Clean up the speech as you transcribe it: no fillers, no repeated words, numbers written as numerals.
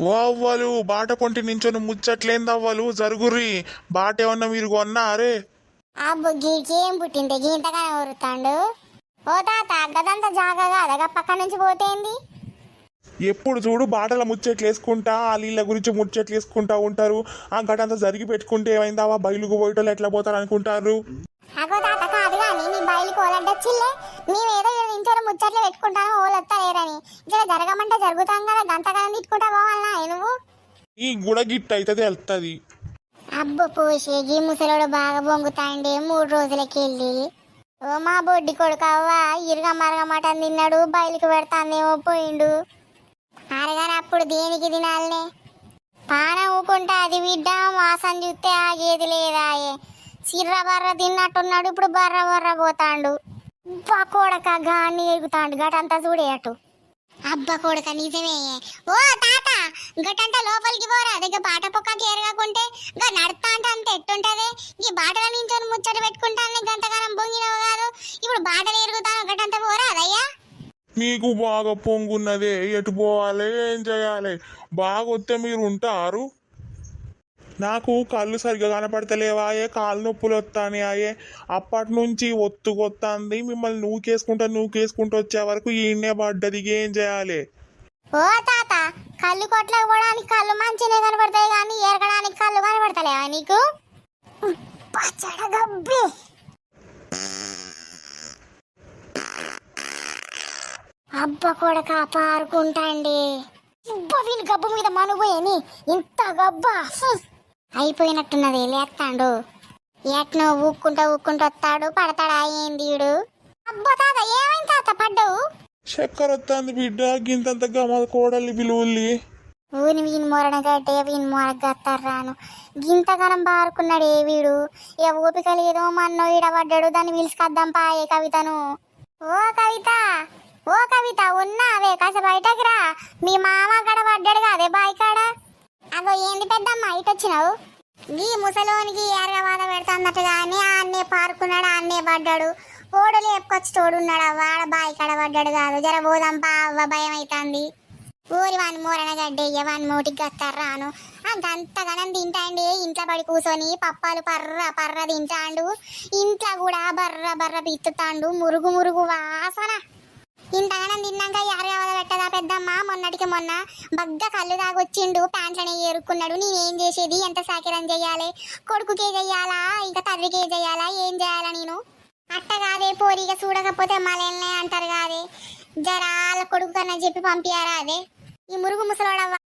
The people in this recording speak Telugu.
ఓ అవ్వలు బాట పొంటి నించొని ముచ్చట్లేంది అవ్వలు జరుగుర్రి. బాట ఏమన్నా మీరు కొన్నారే? ఆ బుగ్గికి ఏం పుట్టింది గీంతగానే ఊరుతాండు. ఓ తాత గదంతా జాగగా అదగా పక్క నుంచి పోతేంది. ఎప్పుడు చూడు బాటల ముచ్చట్లు వేసుకుంటా ఆ నీళ్ళ గురించి ముచ్చట్లు వేసుకుంటా ఉంటారు. ఆ గటంతా జరిగి పెట్టుకుంటే ఏమైందావా బయలుకు పోయటోళ్ళు ఎట్లా పోతారు అనుకుంటారు. అగో తాత కాదు కానీ నీ బయలుకి ఓలడ్డొచ్చిల్లే. మేమేదో ఇంట్లో ముచ్చట్లు పెట్టుకుంటాను ఓలొత్తలేరని. ఇలా జరగమంటే జరుగుతాం కదా గంతగానం తిట్టుకుంటా పోవాలనా నువ్వు? ఈ గుడ గిట్ట అయితే వెళ్తుంది. అబ్బో పోషే గీ ముసలోడు బాగా బొంగుతాండే 3 రోజులకెళ్ళి. ఓ మా బొడ్డి కొడుకు అవ్వ ఇరుగా మరగ మటన్ తిన్నాడు బయలుకి పెడతాందేమో పోయిండు. అరగానే అప్పుడు దేనికి తినాలనే పానం ఊకుంటా అది బిడ్డ వాసన చూస్తే ఆగేది లేదాయే. చిర్ర బర్ర తిన్నట్టున్నాడు ఇప్పుడు బర్ర బర్ర పోతాండు. అబ్బా కొడక గాన్ని ఎగుతాండు గటంతా చూడే అటు. అబ్బా కొడక నిజమే. ఓ తాత గటంతా లోపలికి పోరా దగ్గర బాట పొక్కకి ఎరగాకుంటే గా నడతా అంటే అంత ఎట్టుంటది. ఈ బాటల నుంచి ముచ్చట పెట్టుకుంటాను గంటకాలం పొంగినవు కాదు. ఇప్పుడు బాటలు ఎరుగుతాను గటంతా పోరా అదయ్యా. మీకు బాగా పొంగున్నదే ఎటు పోవాలి ఏం చేయాలి? బాగా వస్తే మీరు ఉంటారు. నాకు కళ్ళు సరిగ్గా కనపడతలేవాయే, కాళ్ళు నొప్పులు వస్తానే ఆయే. అప్పటి నుంచి ఒత్తుకొత్తాంది. మిమ్మల్ని నూకేసుకుంటూ వచ్చే వరకు ఈయన్నే పడ్డది. ఏం చేయాలి? ఓ తాత కళ్ళు కొట్లకు పోవడానికి కళ్ళు మంచినే కనపడతాయి కానీ ఎరగడానికి కళ్ళు కనపడతలేవా నీకు? పచ్చడ గబ్బి అబ్బ కొడక పారుకుంటాండి. వీని గబ్బు మీద మనుపోయని ఇంత గబ్బా అయిపోయినట్టున్నది. లేస్తాడు ఎట్నో ఊక్కుంటా వస్తాడు పడతాడా ఏంది వీడు. అబ్బా తాత ఏమైంది తాత పడ్డావు? చక్కర వస్తుంది బిడ్డ గింతంత గమ కోడలి విలువల్లి. ఊని వీని మొరడగట్టే వీని మొరగత్తాను గింతగానం బారుకున్నాడు ఏ వీడు. ఏ ఓపిక లేదో మన్నో ఈడబడ్డాడు దాన్ని పిలుచుకొద్దాం పాయే కవితను. ఓ కవిత ఓ కవిత ఉన్నావే కాస బయటకు రా. మీ మామ కాడ పడ్డాడు కాదే బాయ్ కాడ. అగో ఏంది పెద్దమ్మ ఇటు వచ్చినావు? ఈ ముసలోనికి ఎరగవాద పెడతాన్నట్టుగా అని ఆన్నే పారుకున్నాడు ఆన్నే పడ్డాడు. ఓడలు ఎప్పుకొచ్చి తోడున్నాడు వాడ బాయ్ కాడ పడ్డాడు కాదు. జర పోదాంపా అవ్వ భయం అవుతుంది. ఊరి వాని మూరన గడ్డయ్య వాని మూటికి గత్తారాను అంతగానం తింటాండి. ఇంట్లో పడి కూర్చొని పప్పాలు పర్ర పర్ర తింటాండు. ఇంట్లో కూడా బర్ర బర్ర పిత్తుతాండు. మురుగు మురుగు వాసన. ఇంతగానం తిన్నాక ఎరగవద పెట్టదా పెద్దమ్మ? మొన్నటికి మొన్న బగ్గ కళ్ళు తాగొచ్చిండు ప్యాంట్లనే ఏరుకున్నాడు. నేనేం చేసేది? ఎంత సాకిరం చెయ్యాలి? కొడుకుకే చెయ్యాలా ఇంకా తండ్రికే చెయ్యాలా? ఏం చేయాలా నేను? అట్ట కాదే పోరిగా చూడకపోతే మళ్ళీ అంటారు కాదే. జరాల కొడుకు కన్నా చెప్పి పంపించారా అదే. ఈ మురుగు ముసలోడ